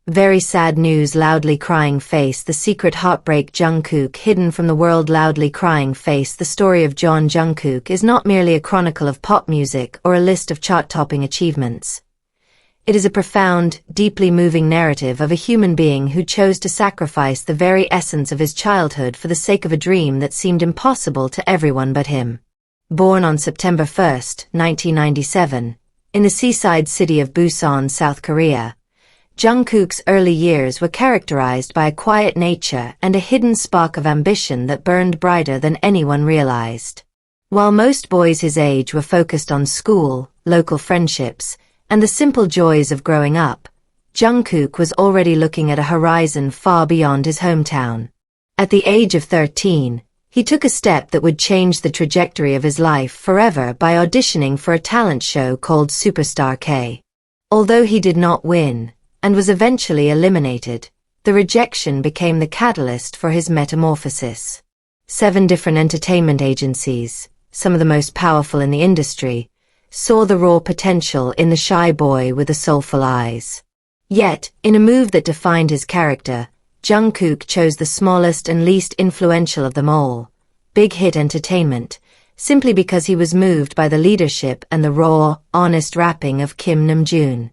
Very sad news, loudly crying face. The secret Heartbreak Jungkook, hidden from the world. Loudly crying face. The story of Jeon Jungkook is not merely a chronicle of pop music or a list of chart-topping achievements. It is a profound, deeply moving narrative of a human being who chose to sacrifice the very essence of his childhood for the sake of a dream that seemed impossible to everyone but him. Born on September 1, 1997, in the seaside city of Busan, South Korea, Jungkook's early years were characterized by a quiet nature and a hidden spark of ambition that burned brighter than anyone realized. While most boys his age were focused on school, local friendships, and the simple joys of growing up, Jungkook was already looking at a horizon far beyond his hometown. At the age of 13, he took a step that would change the trajectory of his life forever by auditioning for a talent show called Superstar K. Although he did not win, and was eventually eliminated, the rejection became the catalyst for his metamorphosis. 7 different entertainment agencies, some of the most powerful in the industry, saw the raw potential in the shy boy with the soulful eyes. Yet, in a move that defined his character, Jungkook chose the smallest and least influential of them all, Big Hit Entertainment, simply because he was moved by the leadership and the raw, honest rapping of Kim Namjoon.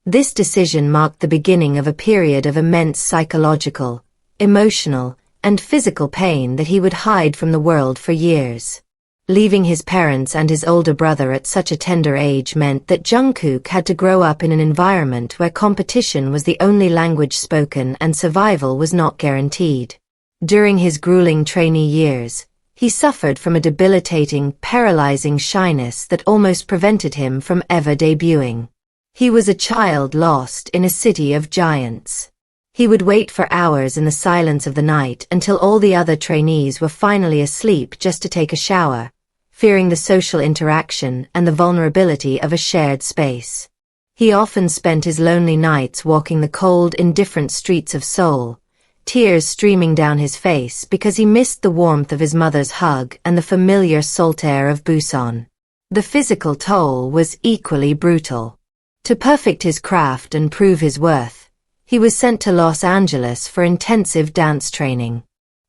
This decision marked the beginning of a period of immense psychological, emotional, and physical pain that he would hide from the world for years. Leaving his parents and his older brother at such a tender age meant that Jungkook had to grow up in an environment where competition was the only language spoken and survival was not guaranteed. During his grueling trainee years, he suffered from a debilitating, paralyzing shyness that almost prevented him from ever debuting. He was a child lost in a city of giants. He would wait for hours in the silence of the night until all the other trainees were finally asleep just to take a shower, fearing the social interaction and the vulnerability of a shared space. He often spent his lonely nights walking the cold, indifferent streets of Seoul, tears streaming down his face because he missed the warmth of his mother's hug and the familiar salt air of Busan. The physical toll was equally brutal. To perfect his craft and prove his worth, he was sent to Los Angeles for intensive dance training.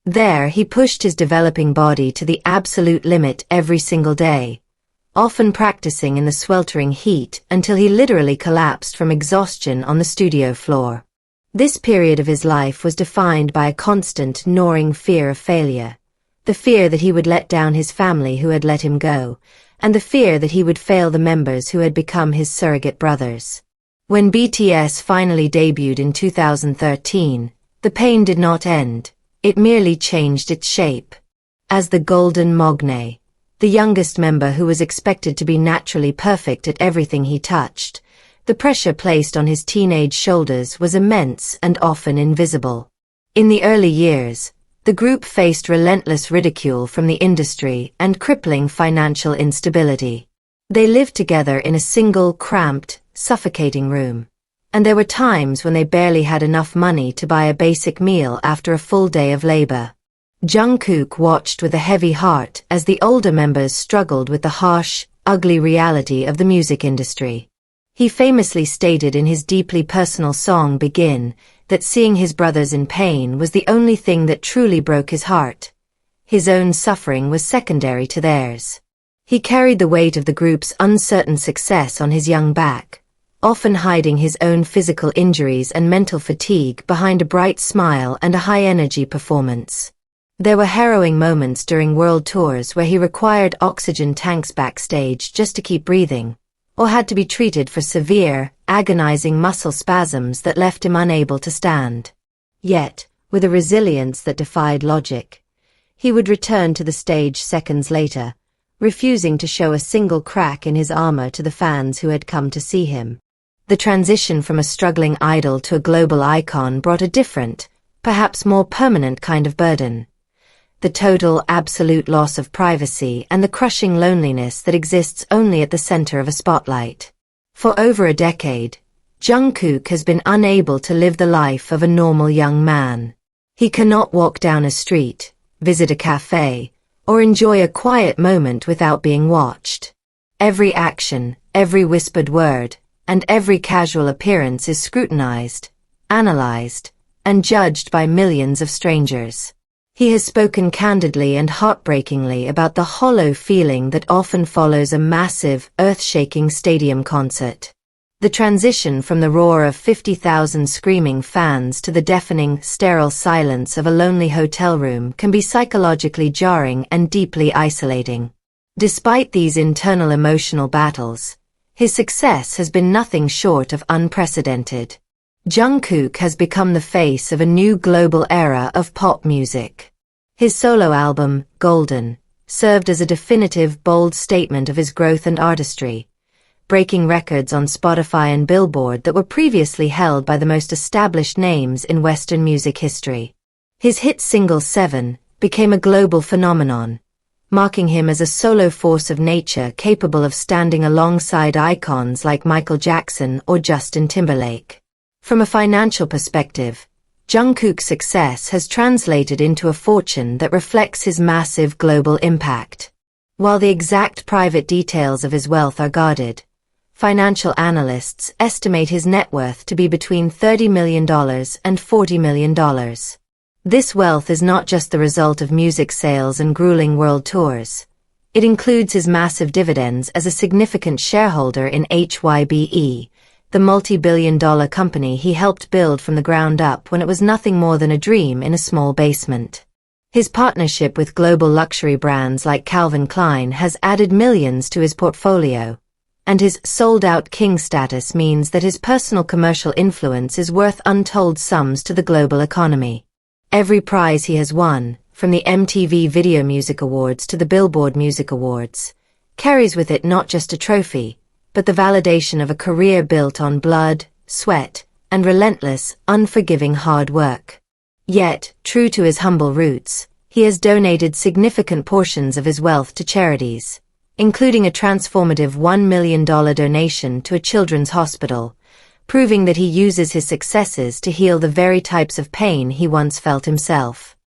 There he pushed his developing body to the absolute limit every single day, often practicing in the sweltering heat until he literally collapsed from exhaustion on the studio floor. This period of his life was defined by a constant, gnawing fear of failure, the fear that he would let down his family who had let him go, and the fear that he would fail the members who had become his surrogate brothers. When BTS finally debuted in 2013, the pain did not end, it merely changed its shape. As the Golden Mogne, the youngest member who was expected to be naturally perfect at everything he touched, the pressure placed on his teenage shoulders was immense and often invisible. In the early years, the group faced relentless ridicule from the industry and crippling financial instability. They lived together in a single, cramped, suffocating room, and there were times when they barely had enough money to buy a basic meal after a full day of labor. Jungkook watched with a heavy heart as the older members struggled with the harsh, ugly reality of the music industry. He famously stated in his deeply personal song Begin that seeing his brothers in pain was the only thing that truly broke his heart. His own suffering was secondary to theirs. He carried the weight of the group's uncertain success on his young back, often hiding his own physical injuries and mental fatigue behind a bright smile and a high-energy performance. There were harrowing moments during world tours where he required oxygen tanks backstage just to keep breathing, or had to be treated for severe, agonizing muscle spasms that left him unable to stand. Yet, with a resilience that defied logic, he would return to the stage seconds later, refusing to show a single crack in his armor to the fans who had come to see him. The transition from a struggling idol to a global icon brought a different, perhaps more permanent kind of burden. The total, absolute loss of privacy and the crushing loneliness that exists only at the center of a spotlight. For over a decade, Jungkook has been unable to live the life of a normal young man. He cannot walk down a street, visit a cafe, or enjoy a quiet moment without being watched. Every action, every whispered word, and every casual appearance is scrutinized, analyzed, and judged by millions of strangers. He has spoken candidly and heartbreakingly about the hollow feeling that often follows a massive, earth-shaking stadium concert. The transition from the roar of 50,000 screaming fans to the deafening, sterile silence of a lonely hotel room can be psychologically jarring and deeply isolating. Despite these internal emotional battles, his success has been nothing short of unprecedented. Jungkook has become the face of a new global era of pop music. His solo album, Golden, served as a definitive, bold statement of his growth and artistry, breaking records on Spotify and Billboard that were previously held by the most established names in Western music history. His hit single 7 became a global phenomenon, marking him as a solo force of nature capable of standing alongside icons like Michael Jackson or Justin Timberlake. From a financial perspective, Jungkook's success has translated into a fortune that reflects his massive global impact. While the exact private details of his wealth are guarded, financial analysts estimate his net worth to be between $30 million and $40 million. This wealth is not just the result of music sales and grueling world tours. It includes his massive dividends as a significant shareholder in HYBE, the multi-billion-dollar company he helped build from the ground up when it was nothing more than a dream in a small basement. His partnership with global luxury brands like Calvin Klein has added millions to his portfolio, and his sold-out king status means that his personal commercial influence is worth untold sums to the global economy. Every prize he has won, from the MTV Video Music Awards to the Billboard Music Awards, carries with it not just a trophy, but the validation of a career built on blood, sweat, and relentless, unforgiving hard work. Yet, true to his humble roots, he has donated significant portions of his wealth to charities, including a transformative $1 million donation to a children's hospital, proving that he uses his successes to heal the very types of pain he once felt himself.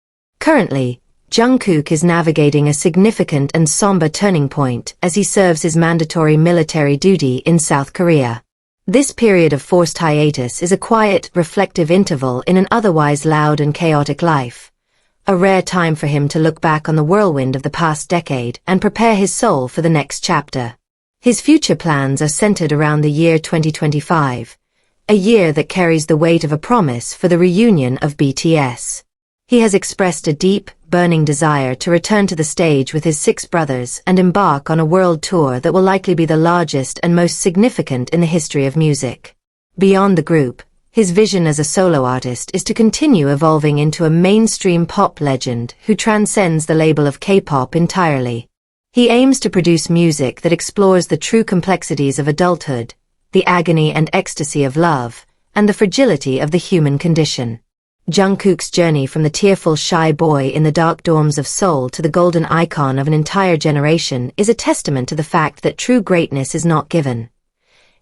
Currently, Jungkook is navigating a significant and somber turning point as he serves his mandatory military duty in South Korea. This period of forced hiatus is a quiet, reflective interval in an otherwise loud and chaotic life, a rare time for him to look back on the whirlwind of the past decade and prepare his soul for the next chapter. His future plans are centered around the year 2025, a year that carries the weight of a promise for the reunion of BTS. He has expressed a deep, burning desire to return to the stage with his 6 brothers and embark on a world tour that will likely be the largest and most significant in the history of music. Beyond the group, his vision as a solo artist is to continue evolving into a mainstream pop legend who transcends the label of K-pop entirely. He aims to produce music that explores the true complexities of adulthood, the agony and ecstasy of love, and the fragility of the human condition. Jungkook's journey from the tearful shy boy in the dark dorms of Seoul to the golden icon of an entire generation is a testament to the fact that true greatness is not given.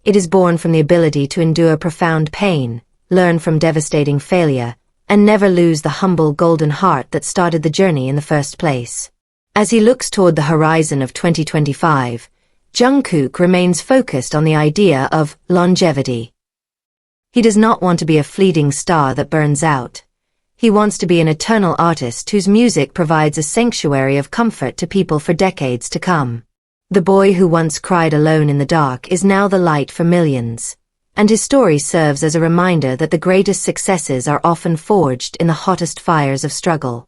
It is born from the ability to endure profound pain, learn from devastating failure, and never lose the humble golden heart that started the journey in the first place. As he looks toward the horizon of 2025, Jungkook remains focused on the idea of longevity. He does not want to be a fleeting star that burns out. He wants to be an eternal artist whose music provides a sanctuary of comfort to people for decades to come. The boy who once cried alone in the dark is now the light for millions, and his story serves as a reminder that the greatest successes are often forged in the hottest fires of struggle.